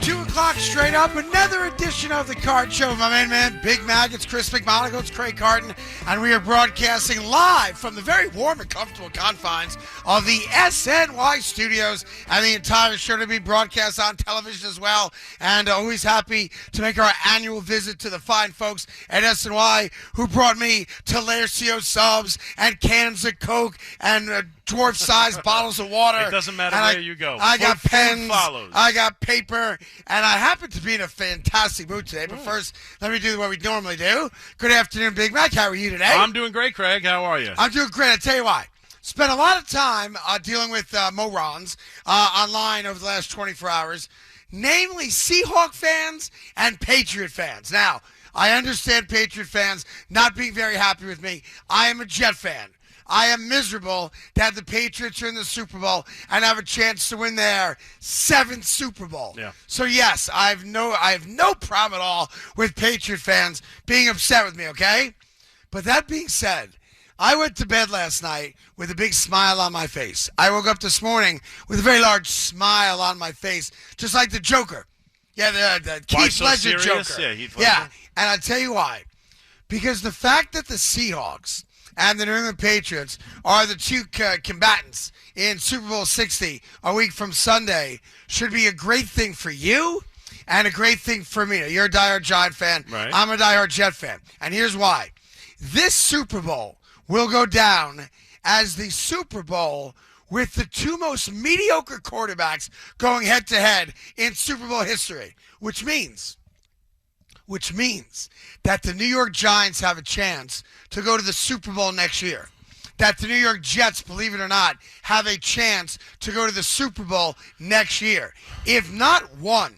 2 o'clock straight up, another edition of the Carton Show. My main man, Big Mac, it's Chris McMonagle, it's Craig Carton, and we are broadcasting live from the very warm and comfortable confines of the SNY studios, and the entire show to be broadcast on television as well. And always happy to make our annual visit to the fine folks at SNY who brought me Talercio subs and cans of Coke and dwarf-sized bottles of water. It doesn't matter where you go. I got pens. Follows. I got paper. And I happen to be in a fantastic mood today. But first, let me do what we normally do. Good afternoon, Big Mac. How are you today? I'm doing great, Craig. How are you? I'm doing great. I'll tell you why. Spent a lot of time dealing with morons online over the last 24 hours, namely Seahawk fans and Patriot fans. Now, I understand Patriot fans not being very happy with me. I am a Jet fan. I am miserable that the Patriots are in the Super Bowl and have a chance to win their 7th Super Bowl. Yeah. So yes, I have no problem at all with Patriot fans being upset with me, okay? But that being said, I went to bed last night with a big smile on my face. I woke up this morning with a very large smile on my face, just like the Joker. Yeah, the Heath Ledger Joker. Yeah, Heath Ledger. Yeah, and I'll tell you why. Because the fact that the Seahawks and the New England Patriots are the two combatants in Super Bowl 60 a week from Sunday should be a great thing for you and a great thing for me. You're a diehard Giant fan. Right. I'm a diehard Jet fan. And here's why. This Super Bowl will go down as the Super Bowl with the two most mediocre quarterbacks going head-to-head in Super Bowl history, which means that the New York Giants have a chance to go to the Super Bowl next year. That the New York Jets, believe it or not, have a chance to go to the Super Bowl next year. If not one,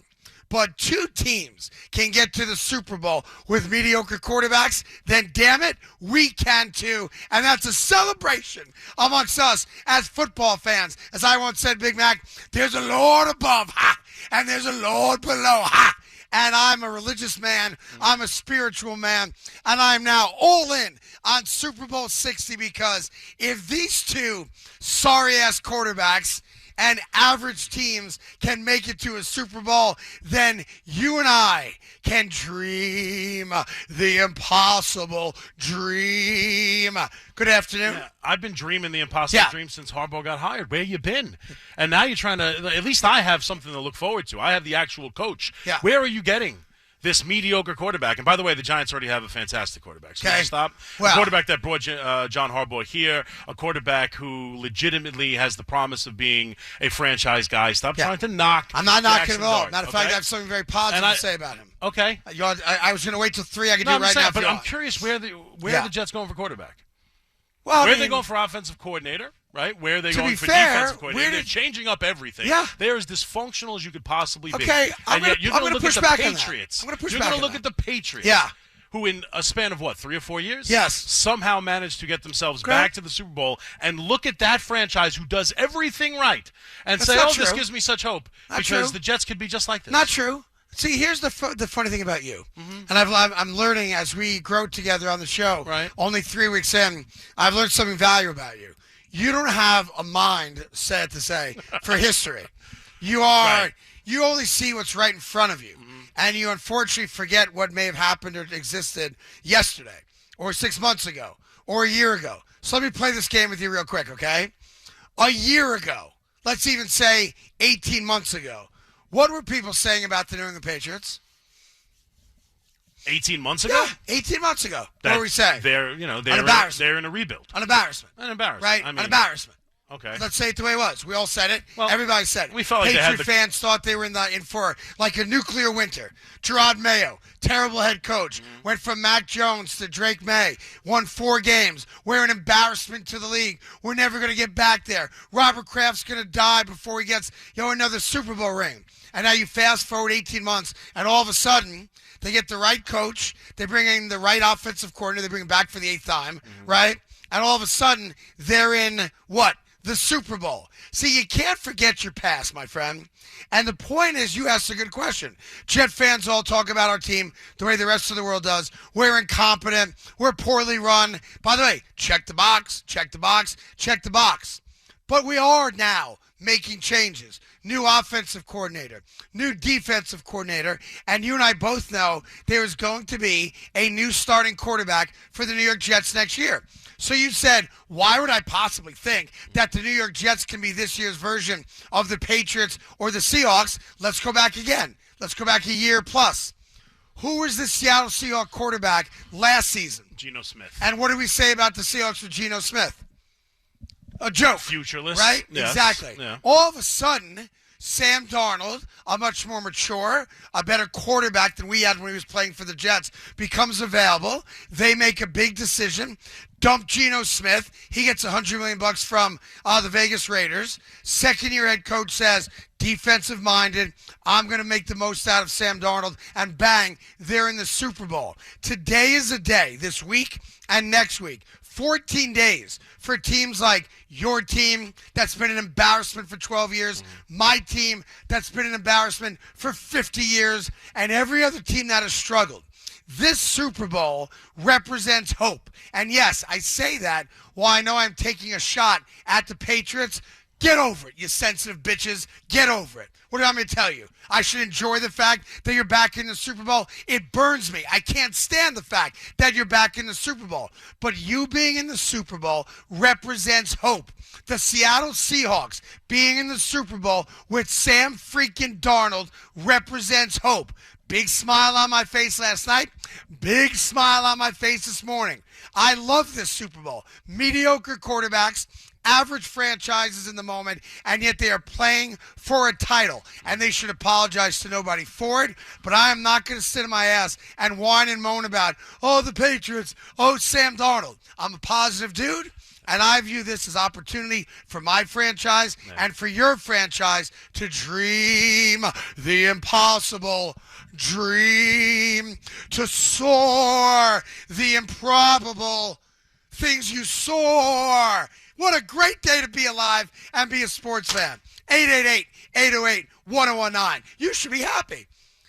but two teams can get to the Super Bowl with mediocre quarterbacks, then damn it, we can too. And that's a celebration amongst us as football fans. As I once said, Big Mac, there's a Lord above, ha, and there's a Lord below, ha. And I'm a religious man, I'm a spiritual man, and I'm now all in on Super Bowl 60 because if these two sorry-ass quarterbacks and average teams can make it to a Super Bowl, then you and I can dream the impossible dream. Good afternoon. Yeah, I've been dreaming the impossible dream since Harbaugh got hired. Where you been? And now you're trying to, at least I have something to look forward to. I have the actual coach. Yeah. Where are you getting this mediocre quarterback? And by the way, the Giants already have a fantastic quarterback. So stop. Well, a quarterback that brought John Harbaugh here, a quarterback who legitimately has the promise of being a franchise guy. Stop trying to knock. I'm not knocking Jackson him at all. Dart, Matter of fact, I have something very positive to say about him. Okay. I was going to wait till 3. I could do it right now. But I'm curious where are the Jets going for quarterback? Well, where are they going for offensive coordinator? Right? Where are they going for defensive coordinator? They're changing up everything. Yeah. They're as dysfunctional as you could possibly be. Okay, I'm going to push back on that. You're going to look at the Patriots. Yeah. Who in a span of, 3 or 4 years? Yes. Somehow managed to get themselves back to the Super Bowl and look at that franchise who does everything right and say, this gives me such hope because the Jets could be just like this. Not true. See, here's the funny thing about you, and I'm learning as we grow together on the show. Right. Only 3 weeks in, I've learned something valuable about you. You don't have a mind, sad to say, for history. You only see what's right in front of you, and you unfortunately forget what may have happened or existed yesterday, or 6 months ago, or a year ago. So let me play this game with you real quick, okay? A year ago, let's even say 18 months ago, what were people saying about the New England Patriots? 18 months ago? Yeah, 18 months ago. What were we saying? They're in a rebuild. An embarrassment. Right? An embarrassment. Okay. Let's say it the way it was. We all said it. Well, everybody said it. We felt like Patriot fans thought they were in for like a nuclear winter. Gerard Mayo, terrible head coach, went from Mac Jones to Drake May, won 4 games. We're an embarrassment to the league. We're never going to get back there. Robert Kraft's going to die before he gets another Super Bowl ring. And now you fast forward 18 months, and all of a sudden they get the right coach. They bring in the right offensive coordinator. They bring him back for the 8th time, right? And all of a sudden they're in what? The Super Bowl. See, you can't forget your past, my friend. And the point is, you asked a good question. Jet fans all talk about our team the way the rest of the world does. We're incompetent. We're poorly run. By the way, check the box, check the box, check the box. But we are now making changes. New offensive coordinator, new defensive coordinator, and you and I both know there is going to be a new starting quarterback for the New York Jets next year. So you said, why would I possibly think that the New York Jets can be this year's version of the Patriots or the Seahawks? Let's go back again. Let's go back a year plus. Who was the Seattle Seahawks quarterback last season? Geno Smith. And what did we say about the Seahawks with Geno Smith? A joke. Futureless. Right? Yes. Exactly. Yeah. All of a sudden, Sam Darnold, a much more mature, a better quarterback than we had when he was playing for the Jets, becomes available. They make a big decision. Dump Geno Smith. He gets $100 million from the Vegas Raiders. Second-year head coach says, defensive-minded, I'm going to make the most out of Sam Darnold, and bang, they're in the Super Bowl. Today is a day, this week and next week. 14 days for teams like your team that's been an embarrassment for 12 years, my team that's been an embarrassment for 50 years, and every other team that has struggled. This Super Bowl represents hope. And yes, I say that while I know I'm taking a shot at the Patriots. Get over it, you sensitive bitches. Get over it. What do you want me to tell you? I should enjoy the fact that you're back in the Super Bowl? It burns me. I can't stand the fact that you're back in the Super Bowl. But you being in the Super Bowl represents hope. The Seattle Seahawks being in the Super Bowl with Sam freaking Darnold represents hope. Big smile on my face last night. Big smile on my face this morning. I love this Super Bowl. Mediocre quarterbacks, average franchises in the moment, and yet they are playing for a title. And they should apologize to nobody for it. But I am not going to sit in my ass and whine and moan about, oh, the Patriots, oh, Sam Darnold. I'm a positive dude. And I view this as opportunity for my franchise and for your franchise to dream the impossible, dream to soar the improbable, things you soar. What a great day to be alive and be a sports fan. 888-808-1019. You should be happy.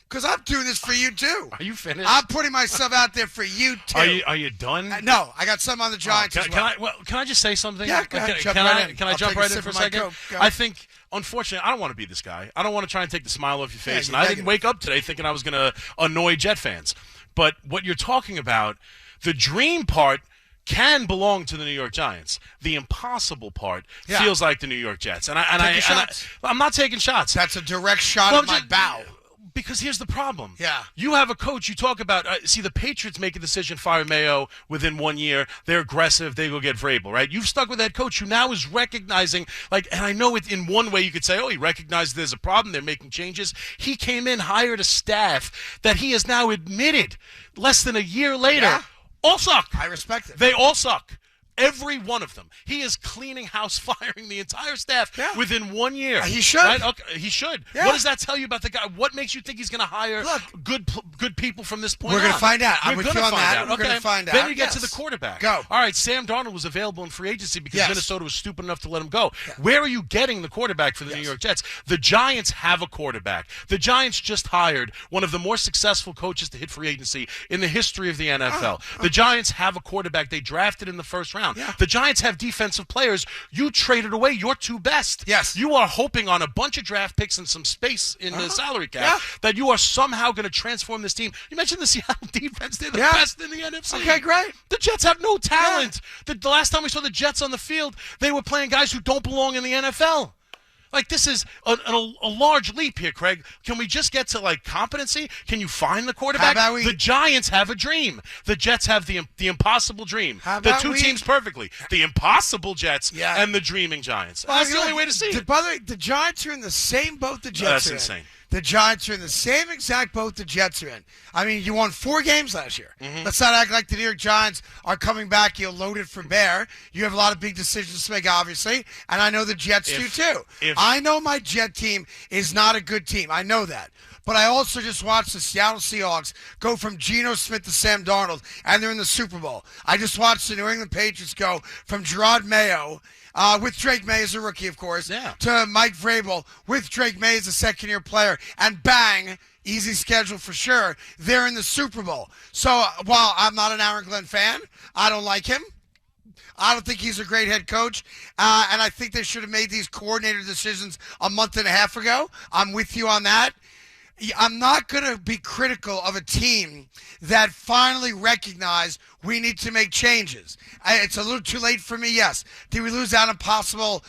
Because I'm doing this for you, too. Are you finished? I'm putting myself out there for you, too. Are you done? No, I got some on the Giants as well. Can I just say something? Yeah, go ahead. Can I jump right in for a second? Go. I think, unfortunately, I don't want to be this guy. I don't want to try and take the smile off your face. Yeah, and I didn't wake up today thinking I was going to annoy Jet fans. But what you're talking about, the dream part can belong to the New York Giants. The impossible part feels like the New York Jets. I'm not taking shots. That's a direct shot at my bow. Because here's the problem. Yeah. You have a coach. You talk about, see, the Patriots make a decision, fire Mayo within 1 year. They're aggressive. They go get Vrabel, right? You've stuck with that coach who now is recognizing, and I know it in one way you could say, oh, he recognized there's a problem. They're making changes. He came in, hired a staff that he has now admitted less than a year later all suck. I respect it. They all suck. Every one of them. He is cleaning house, firing the entire staff within 1 year. He should. Right? Okay. He should. Yeah. What does that tell you about the guy? What makes you think he's going to hire good people from this point on? We're going to find out. I'm We're with you on that. We're going to find out. Then you get to the quarterback. Go. All right, Sam Darnold was available in free agency because Minnesota was stupid enough to let him go. Yeah. Where are you getting the quarterback for the New York Jets? The Giants have a quarterback. The Giants just hired one of the more successful coaches to hit free agency in the history of the NFL. The Giants have a quarterback they drafted in the first round. Yeah. The Giants have defensive players. You traded away your two best. Yes. You are hoping on a bunch of draft picks and some space in the salary cap that you are somehow going to transform this team. You mentioned the Seattle defense. They're the best in the NFC. Okay, great. The Jets have no talent. The last time we saw the Jets on the field, they were playing guys who don't belong in the NFL. This is a large leap here, Craig. Can we just get to, competency? Can you find the quarterback? The Giants have a dream. The Jets have the impossible dream. The two teams perfectly. The impossible Jets and the dreaming Giants. That's the only way to see it. By the way, the Giants are in the same boat the Jets are in. That's insane. The Giants are in the same exact boat the Jets are in. I mean, you won 4 games last year. Mm-hmm. Let's not act like the New York Giants are coming back. You're loaded for bear. You have a lot of big decisions to make, obviously, and I know the Jets do too. I know my Jet team is not a good team. I know that. But I also just watched the Seattle Seahawks go from Geno Smith to Sam Darnold, and they're in the Super Bowl. I just watched the New England Patriots go from Gerard Mayo, with Drake May as a rookie, of course, to Mike Vrabel with Drake May as a second-year player, and bang, easy schedule for sure, they're in the Super Bowl. So while I'm not an Aaron Glenn fan, I don't like him. I don't think he's a great head coach, and I think they should have made these coordinator decisions a month and a half ago. I'm with you on that. I'm not going to be critical of a team that finally recognized we need to make changes. It's a little too late for me, yes. Did we lose out on possible,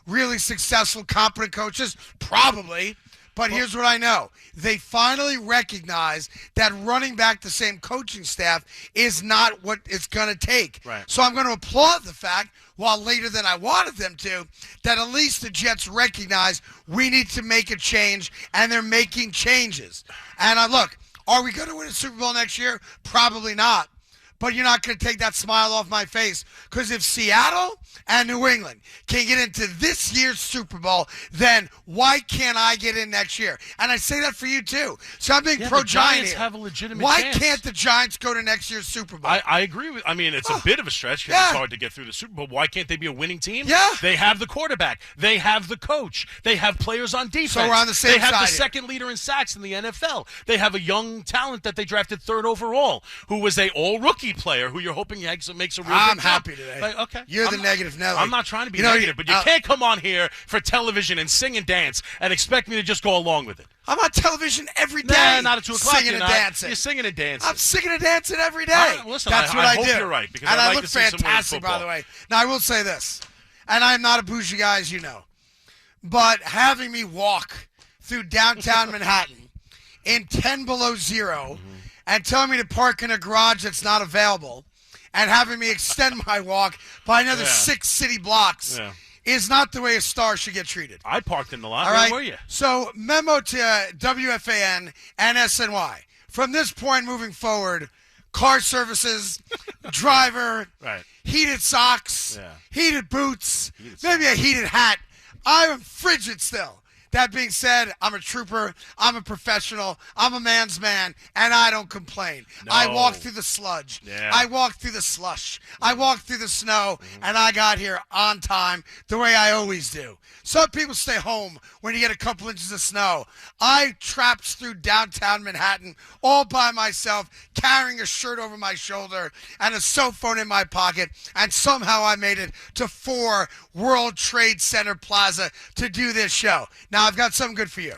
really successful, competent coaches? Probably. But here's what I know. They finally recognize that running back the same coaching staff is not what it's going to take. Right. So I'm going to applaud the fact, while later than I wanted them to, that at least the Jets recognize we need to make a change, and they're making changes. And look, are we going to win a Super Bowl next year? Probably not. But you're not going to take that smile off my face, because if Seattle and New England can get into this year's Super Bowl, then why can't I get in next year? And I say that for you too. So I'm being pro-Giant here. Have a legitimate Why chance. can't the Giants go to next year's Super Bowl? I agree with. I mean, it's a bit of a stretch because it's hard to get through the Super Bowl. Why can't they be a winning team? Yeah. They have the quarterback. They have the coach. They have players on defense. So we're on the same They have side the here. second leader in sacks in the NFL. They have a young talent that they drafted 3rd overall, who was a all-rookie player who you're hoping makes a real I'm good jump. happy today. Like, okay. You're the negative Nelly. I'm not trying to be negative, but you can't come on here for television and sing and dance and expect me to just go along with it. I'm on television every day. Nah, not at 2 o'clock. Singing and dancing. You're singing and dancing. I'm singing and dancing every day. Listen, That's what I I hope do. you're right, because and I'd I like look to see some women's fantastic, by football. the way. Now, I will say this, and I'm not a bougie guy, as you know, but having me walk through downtown Manhattan in 10 below zero and telling me to park in a garage that's not available and having me extend my walk by another 6 city blocks is not the way a star should get treated. I parked in the lot. All right. Where were you? So, memo to WFAN and SNY. From this point moving forward, car services, driver, heated socks, heated boots, maybe a heated hat. I'm frigid still. That being said, I'm a trooper, I'm a professional, I'm a man's man, and I don't complain. No. I walk through the sludge. Yeah. I walk through the slush. I walk through the snow, and I got here on time the way I always do. Some people stay home when you get a couple inches of snow. I trapped through downtown Manhattan all by myself, carrying a shirt over my shoulder and a cell phone in my pocket, and somehow I made it to 4 World Trade Center Plaza to do this show. Now, I've got something good for you.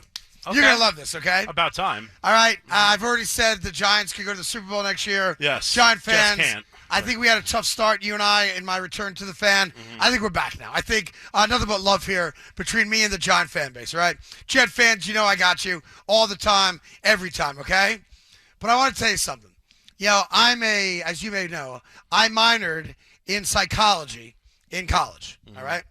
Okay. You're going to love this, okay? About time. All right. I've already said the Giants could go to the Super Bowl next year. Yes. Giant Jets fans. can't. I think we had a tough start, you and I, in my return to the fan. I think we're back now. I think nothing but love here between me and the Giant fan base, all right? Jet fans, you know I got you all the time, every time, okay? But I want to tell you something. You know, as you may know, I minored in psychology in college, all right?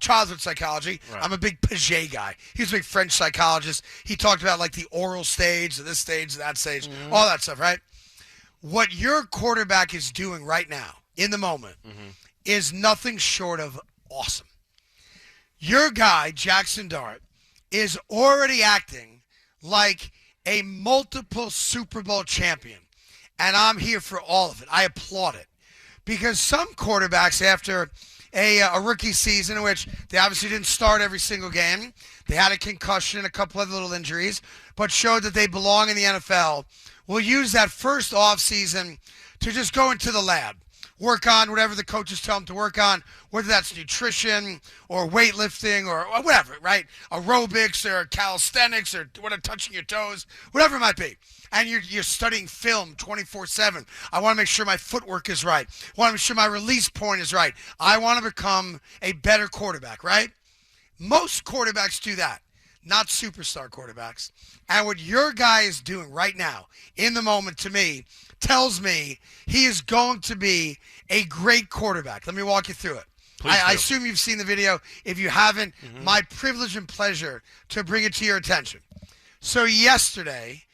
Childhood psychology. Right. I'm a big Piaget guy. He's a big French psychologist. He talked about like the oral stage, this stage, that stage, all that stuff, right? What your quarterback is doing right now, in the moment, is nothing short of awesome. Your guy, Jackson Dart, is already acting like a multiple Super Bowl champion. And I'm here for all of it. I applaud it. Because some quarterbacks, after a rookie season in which they obviously didn't start every single game, they had a concussion, a couple of little injuries, but showed that they belong in the NFL, will use that first offseason to just go into the lab, work on whatever the coaches tell them to work on, whether that's nutrition or weightlifting or whatever, right? Aerobics or calisthenics or whatever, touching your toes, whatever it might be. And you're studying film 24/7. I want to make sure my footwork is right. I want to make sure my release point is right. I want to become a better quarterback, right? Most quarterbacks do that, not superstar quarterbacks. And what your guy is doing right now, in the moment, to me, tells me he is going to be a great quarterback. Let me walk you through it. I assume you've seen the video. If you haven't, my privilege and pleasure to bring it to your attention. So yesterday,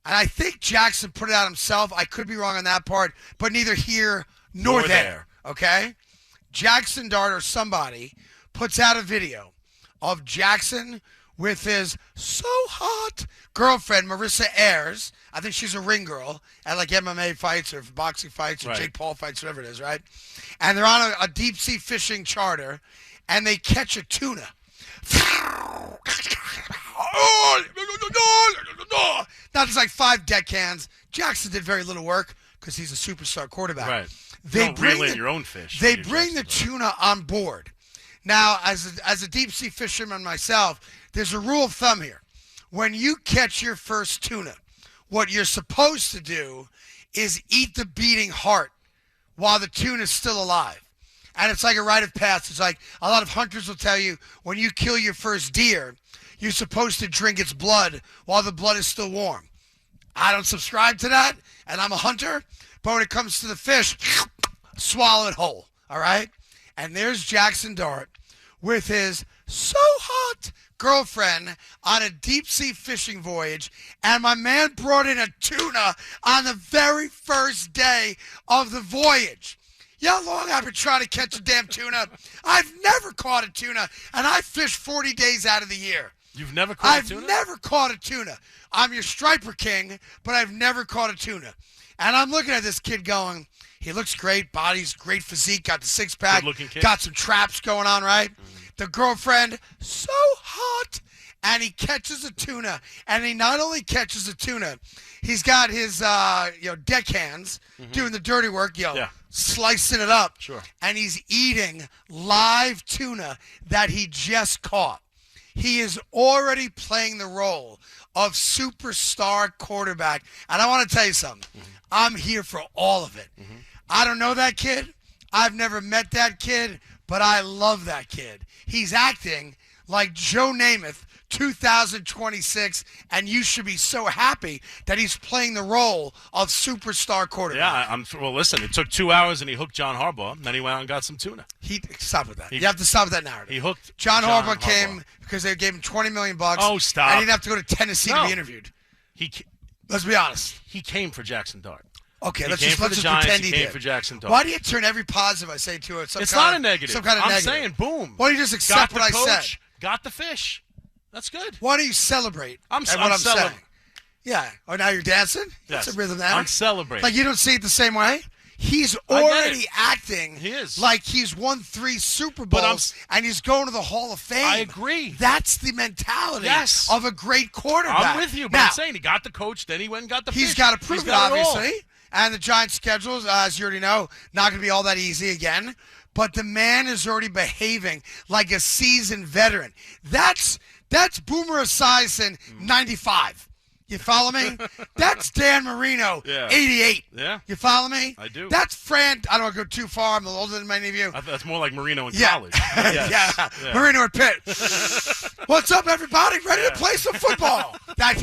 and I think Jackson put it out himself. I could be wrong on that part, but neither here nor there, okay? Jackson Dart or somebody puts out a video of Jackson with his so hot girlfriend, Marissa Ayers. I think she's a ring girl at like MMA fights or boxing fights or Jake Paul fights, whatever it is, right? And they're on a deep-sea fishing charter, and they catch a tuna. Now, there's like 5 deckhands. Jackson did very little work because he's a superstar quarterback. Right. They don't bring reel in your own fish. They for your bring the Jackson tuna on board. Now, as a deep sea fisherman myself, there's a rule of thumb here. When you catch your first tuna, what you're supposed to do is eat the beating heart while the tuna's still alive. And it's like a rite of passage. Like a lot of hunters will tell you, when you kill your first deer, you're supposed to drink its blood while the blood is still warm. I don't subscribe to that, and I'm a hunter. But when it comes to the fish, swallow it whole, all right? And there's Jackson Dart with his so hot girlfriend on a deep-sea fishing voyage, and my man brought in a tuna on the very first day of the voyage. You know how long I've been trying to catch a damn tuna? I've never caught a tuna, and I fish 40 days out of the year. You've never caught a tuna? I've never caught a tuna. I'm your striper king, but I've never caught a tuna. And I'm looking at this kid going, he looks great, body's great physique, got the six-pack, good-looking kid. got some traps going on, right? The girlfriend, so hot. And he catches a tuna, and he not only catches a tuna, he's got his deckhands doing the dirty work, slicing it up. Sure. And he's eating live tuna that he just caught. He is already playing the role of superstar quarterback. And I want to tell you something. I'm here for all of it. I don't know that kid. I've never met that kid, but I love that kid. He's acting like Joe Namath 2026, and you should be so happy that he's playing the role of superstar quarterback. Yeah, well, listen, it took 2 hours, and he hooked John Harbaugh, and then he went out and got some tuna. Stop with that. You have to stop with that narrative. He hooked John Harbaugh came because they gave him $20 million. Oh, stop. And he didn't have to go to Tennessee to be interviewed. Let's be honest. He came for Jackson Dart. Okay, let's came just for the pretend Giants, he came did. for Jackson Dart. Why do you turn every positive I say to it? It's not a negative. Some kind of I'm negative. saying, boom. Why don't you just accept what I said? Got the fish. That's good. Why don't you celebrate I'm what I'm saying? Yeah. Oh, now you're dancing? Yes. That's a rhythm there. I'm celebrating. Like you don't see it the same way? He's already acting He is. like he's won 3 Super Bowls and he's going to the Hall of Fame. I agree. That's the mentality of a great quarterback. I'm with you, but I'm saying he got the coach, then he went and got the fish. He's got to prove it, obviously. And the Giants' schedules, as you already know, not going to be all that easy again. But the man is already behaving like a seasoned veteran. That's Boomer Esiason, 95. You follow me? That's Dan Marino, 88. Yeah. You follow me? I do. That's Fran. I don't want to go too far. I'm older than many of you. That's more like Marino in college. Yes. Yeah. Marino at Pitt. What's up, everybody? Ready to play some football? That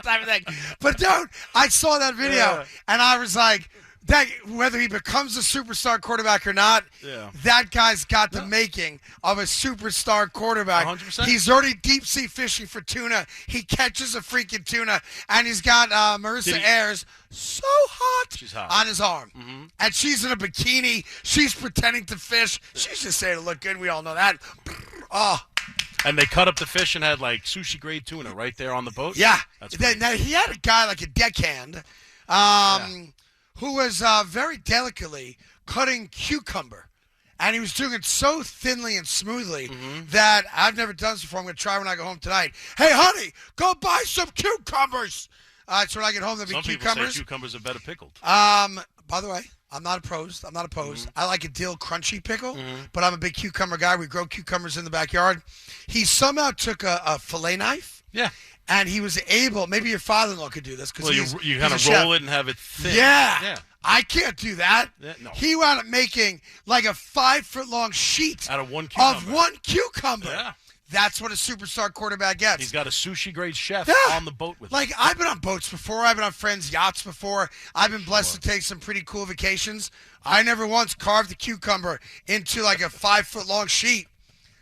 type of thing. But dude, I saw that video and I was like, that whether he becomes a superstar quarterback or not, that guy's got the making of a superstar quarterback. 100%. He's already deep sea fishing for tuna. He catches a freaking tuna, and he's got Marissa Ayers so hot on his arm. And she's in a bikini. She's pretending to fish. She's just saying to look good. We all know that. Oh. And they cut up the fish and had like sushi grade tuna right there on the boat? Yeah. That's now, he had a guy like a deckhand who was very delicately cutting cucumber. And he was doing it so thinly and smoothly that I've never done this before. I'm going to try when I go home tonight. Hey, honey, go buy some cucumbers. So when I get home, there'll be cucumbers. Some people say cucumbers are better pickled. By the way, I'm not opposed. I like a dill crunchy pickle, but I'm a big cucumber guy. We grow cucumbers in the backyard. He somehow took a fillet knife. Yeah. And he was able, maybe your father-in-law could do this. Well, you kind of roll it and have it thin. Yeah. I can't do that. Yeah, no. He wound up making like a 5-foot-long sheet out of one cucumber. Yeah. That's what a superstar quarterback gets. He's got a sushi-grade chef on the boat with him. Like, I've been on boats before. I've been on friends' yachts before. I've been blessed to take some pretty cool vacations. I never once carved a cucumber into like a 5-foot-long sheet.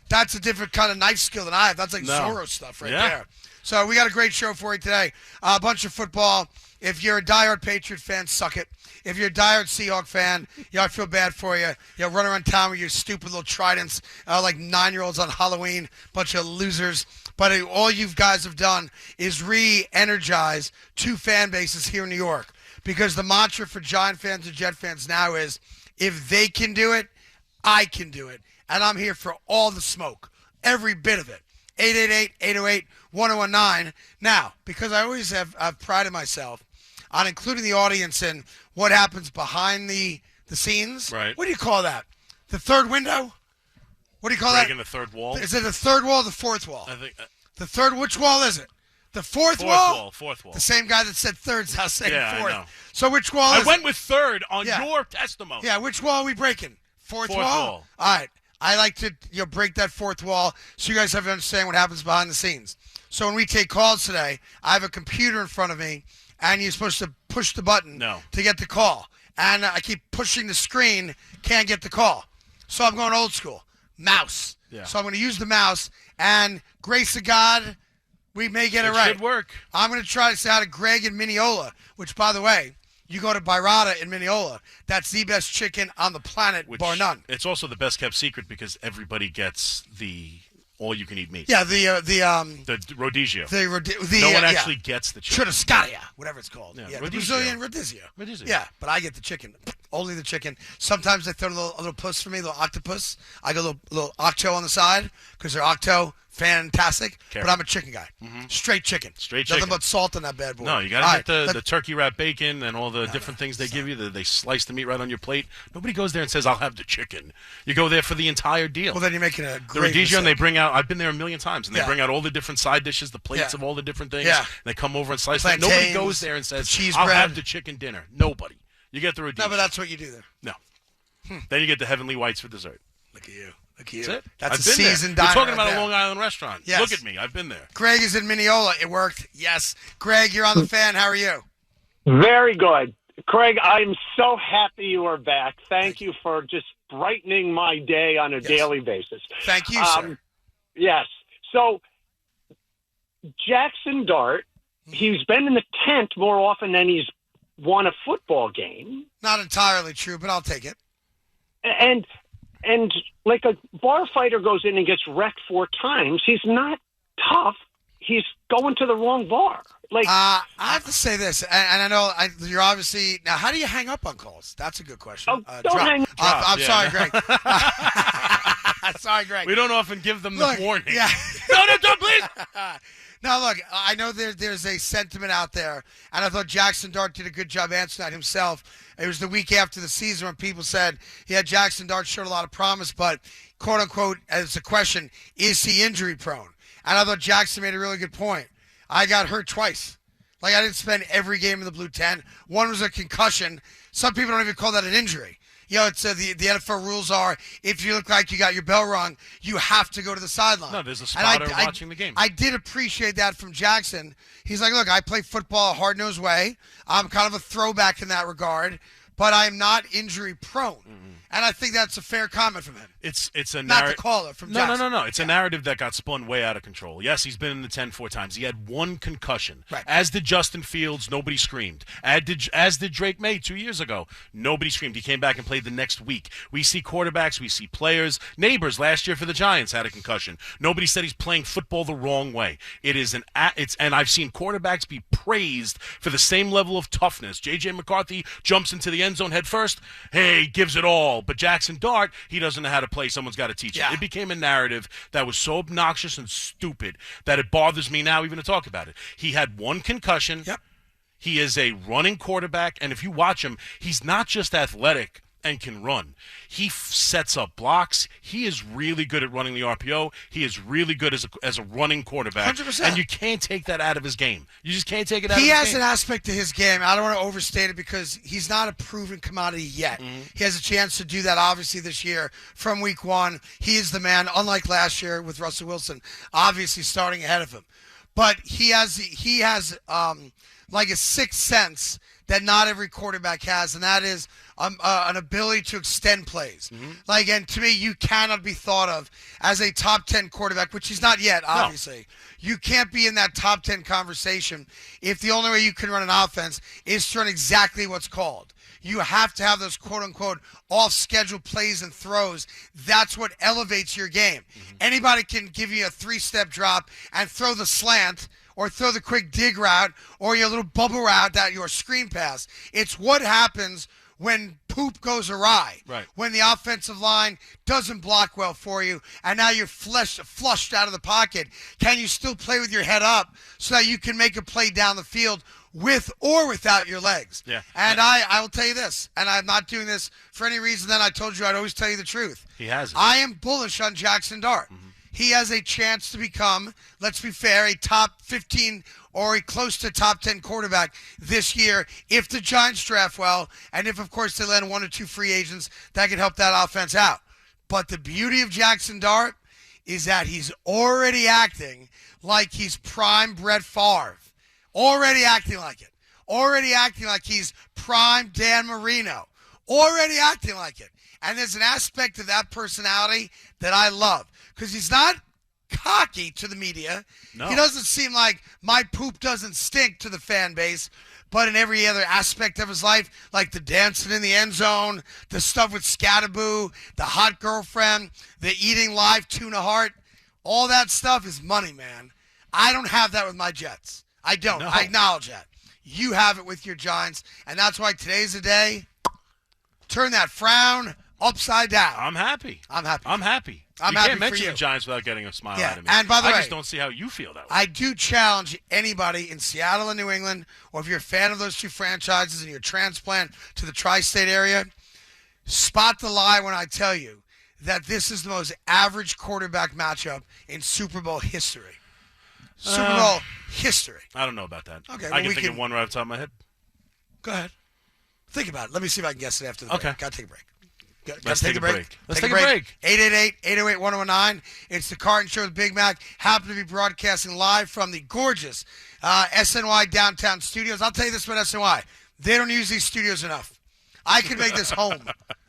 That's a different kind of knife skill than I have. That's like Zorro stuff right there. So we got a great show for you today. A bunch of football. If you're a diehard Patriot fan, suck it. If you're a diehard Seahawk fan, I feel bad for you. Run around town with your stupid little tridents like 9-year-olds on Halloween. Bunch of losers. But all you guys have done is re-energize 2 fan bases here in New York. Because the mantra for Giant fans and Jet fans now is, if they can do it, I can do it. And I'm here for all the smoke. Every bit of it. 888-808-1019. Now, because I always have prided myself on including the audience in what happens behind the scenes. Right. What do you call that? The third window? What do you call Breaking that? the third wall? Is it the third wall or the fourth wall? I think The third, which wall is it? The fourth fourth wall. The same guy that said third's now saying Yeah, I fourth. know. So which wall I is went it? with third on Yeah. your testimony. Yeah, which wall are we breaking? Fourth Fourth wall. All right. I like to break that fourth wall so you guys have to understand what happens behind the scenes. So when we take calls today, I have a computer in front of me, and you're supposed to push the button to get the call. And I keep pushing the screen, can't get the call. So I'm going old school. Mouse. Yeah. So I'm going to use the mouse, and grace of God, we may get it right. Should work. I'm going to try to say hi to Greg in Mineola, which, by the way, you go to Bairata in Mineola. That's the best chicken on the planet, bar none. It's also the best kept secret because everybody gets the all-you-can-eat meat. Yeah, the rodizio. No one actually gets the chicken. Churrascaria, whatever it's called. Yeah, The rodizio. Brazilian rodizio. Yeah, but I get the chicken. Only the chicken. Sometimes they throw a little puss for me, a little octopus. I go a little octo on the side because they're octo. Fantastic. Careful. But I'm a chicken guy. Straight chicken. Nothing but salt on that bad boy. No, you got to get the turkey wrap bacon and all the different things they give you. They slice the meat right on your plate. Nobody goes there and says, I'll have the chicken. You go there for the entire deal. Well, then you're making a The great radicchio, and mistake. they bring out, I've been there a million times, and they bring out all the different side dishes, the plates of all the different things. Yeah. And they come over and slice it. Plantains, Nobody goes there and says, cheese I'll bread. have the chicken dinner. Nobody. You get the radicchio. No, but that's what you do there. No. Then you get the heavenly whites for dessert. Look at you. Look at you. That's it. That's I've a been there. seasoned diner. We're talking about right a there. Long Island restaurant. Yes. Look at me. I've been there. Greg is in Mineola. It worked. Yes. Greg, you're on the fan. How are you? Very good. Craig, I'm so happy you are back. Thank you for just brightening my day on a daily basis. Thank you, sir. Yes. So, Jackson Dart, he's been in the tent more often than he's won a football game. Not entirely true, but I'll take it. And like a bar fighter goes in and gets wrecked 4 times, he's not tough. He's going to the wrong bar. Like I have to say this, and I know you're obviously now. How do you hang up on calls? That's a good question. Don't hang up. I'm sorry, Greg. Sorry, Greg. We don't often give them the warning. Yeah. No, don't, please. Now, look, I know there's a sentiment out there, and I thought Jackson Dart did a good job answering that himself. It was the week after the season when people said, yeah, Jackson Dart showed a lot of promise, but, quote-unquote, as a question, is he injury-prone? And I thought Jackson made a really good point. I got hurt twice. Like, I didn't spend every game in the Blue 10. One was a concussion. Some people don't even call that an injury. You know, it's the NFL rules are if you look like you got your bell rung, you have to go to the sideline. No, there's a spotter watching the game. I did appreciate that from Jackson. He's like, look, I play football a hard-nosed way. I'm kind of a throwback in that regard, but I'm not injury prone. And I think that's a fair comment from him. It's a not the caller from Jackson. No. It's a narrative that got spun way out of control. Yes, he's been in the 10 4 times. He had 1 concussion. Right. As did Justin Fields. Nobody screamed. As did Drake May 2 years ago. Nobody screamed. He came back and played the next week. We see quarterbacks. We see players. Neighbors last year for the Giants had a concussion. Nobody said he's playing football the wrong way. And I've seen quarterbacks be praised for the same level of toughness. J.J. McCarthy jumps into the end zone head first. Hey, gives it all. But Jackson Dart, he doesn't know how to play. Someone's got to teach him. It became a narrative that was so obnoxious and stupid that it bothers me now even to talk about it. He had 1 concussion. Yep. He is a running quarterback, and if you watch him, he's not just athletic and can run. He sets up blocks. He is really good at running the RPO. He is really good as a running quarterback. 100%. And you can't take that out of his game. You just can't take it out of his He game. has an aspect to his game. I don't want to overstate it because he's not a proven commodity yet. He has a chance to do that, obviously, this year from week 1. He is the man, unlike last year with Russell Wilson, obviously starting ahead of him. But he has like a sixth sense that not every quarterback has, and that is an ability to extend plays. Like, and to me, you cannot be thought of as a top 10 quarterback, which he's not yet, obviously. No. You can't be in that top 10 conversation if the only way you can run an offense is to run exactly what's called. You have to have those quote-unquote off-schedule plays and throws. That's what elevates your game. Anybody can give you a 3-step drop and throw the slant or throw the quick dig route or your little bubble route, that your screen pass. It's what happens when poop goes awry, Right. when the offensive line doesn't block well for you, and now you're flushed out of the pocket, can you still play with your head up so that you can make a play down the field with or without your legs? Yeah. And I will tell you this, and I'm not doing this for any reason that I told you I'd always tell you the truth. He has it. I am bullish on Jackson Dart. He has a chance to become, let's be fair, a top 15 or a close to top 10 quarterback this year if the Giants draft well, and if, of course, they land 1 or 2 free agents that can help that offense out. But the beauty of Jackson Dart is that he's already acting like he's prime Brett Favre. Already acting like it. Already acting like he's prime Dan Marino. Already acting like it. And there's an aspect of that personality that I love. Because he's not cocky to the media. No. He doesn't seem like my poop doesn't stink to the fan base. But in every other aspect of his life, like the dancing in the end zone, the stuff with Scatterboo, the hot girlfriend, the eating live tuna heart, all that stuff is money, man. I don't have that with my Jets. I don't. No. I acknowledge that. You have it with your Giants, and that's why today's the day. Turn that frown upside down. I'm happy. I'm happy. I'm happy. I'm you happy can't for mention you. the Giants without getting a smile Yeah, out of me. and by the I way, just don't see how you feel that way. I do challenge anybody in Seattle and New England, or if you're a fan of those two franchises and you're a transplant to the tri-state area, spot the lie when I tell you that this is the most average quarterback matchup in Super Bowl history. Super Bowl history. I don't know about that. Okay, I well, can we think of can- one right off the top of my head. Go ahead. Think about it. Let me see if I can guess it after the Okay. break. Got to take a break. Let's take a break. Let's Take take a break. 888-808-1019. It's the Carton Show with Big Mac. Happen to be broadcasting live from the gorgeous SNY downtown studios. I'll tell you this about SNY. They don't use these studios enough. I could make this home.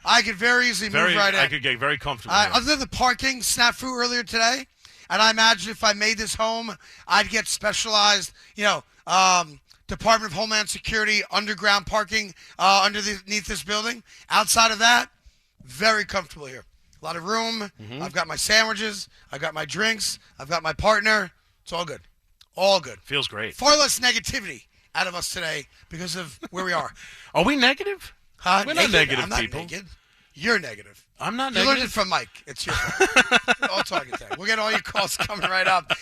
I could very easily move right in. I could get very comfortable. here. Other than the parking snafu earlier today, and I imagine if I made this home, I'd get specialized, Department of Homeland Security underground parking underneath this building. Outside of that, very comfortable here. A lot of room. I've got my sandwiches. I've got my drinks. I've got my partner. It's all good. All good. Feels great. Far less negativity out of us today because of where we are. Are we negative? Huh? We're not negative I'm not people. naked. You're negative. I'm not You learned it negative. from Mike. It's your fault. All talking today. We'll get all your calls coming right up.